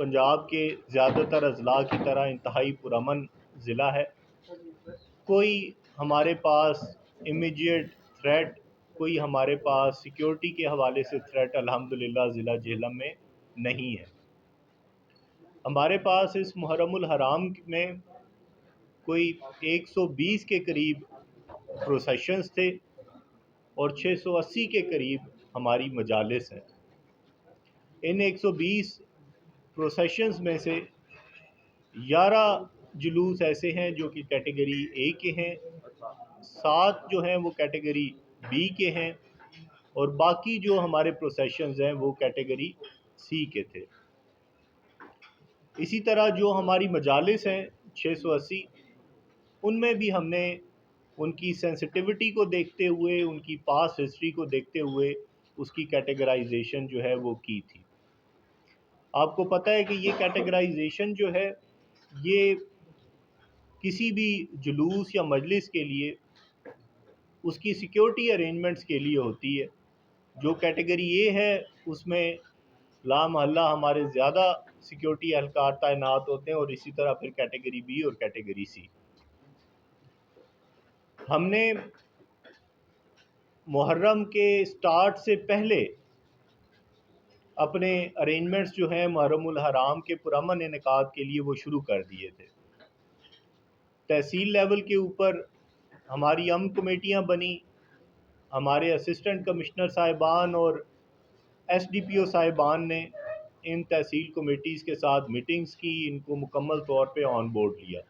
پنجاب کے زیادہ تر اضلاع کی طرح انتہائی پرامن ضلع ہے. کوئی ہمارے پاس امیجیٹ تھریٹ، کوئی ہمارے پاس سیکیورٹی کے حوالے سے تھریٹ الحمدللہ ضلع جہلم میں نہیں ہے. ہمارے پاس اس محرم الحرام میں کوئی 120 کے قریب پروسیشنز تھے اور 680 کے قریب ہماری مجالس ہیں. ان 120 پروسیشنز میں سے 11 جلوس ایسے ہیں جو کہ کیٹیگری اے کے ہیں، 7 جو ہیں وہ کیٹیگری بی کے ہیں، اور باقی جو ہمارے پروسیشنز ہیں وہ کیٹیگری سی کے تھے. اسی طرح جو ہماری مجالس ہیں 680، ان میں بھی ہم نے ان کی سینسٹیوٹی کو دیکھتے ہوئے، ان کی پاس ہسٹری کو دیکھتے ہوئے اس کی کیٹیگرائزیشن جو ہے وہ کی تھی. آپ کو پتہ ہے کہ یہ کیٹیگرائزیشن جو ہے یہ کسی بھی جلوس یا مجلس کے لیے اس کی سیکیورٹی ارینجمنٹس کے لیے ہوتی ہے. جو کیٹیگری اے ہے اس میں لا محلہ ہمارے زیادہ سیکیورٹی اہلکار تعینات ہوتے ہیں، اور اسی طرح پھر کیٹیگری بی اور کیٹیگری سی. ہم نے محرم کے سٹارٹ سے پہلے اپنے ارینجمنٹس جو ہیں محرم الحرام کے پرامن انعقاد کے لیے وہ شروع کر دیے تھے. تحصیل لیول کے اوپر ہماری امن کمیٹیاں بنی، ہمارے اسسٹنٹ کمشنر صاحبان اور ایس ڈی پی او صاحبان نے ان تحصیل کمیٹیز کے ساتھ میٹنگز کی، ان کو مکمل طور پہ آن بورڈ لیا.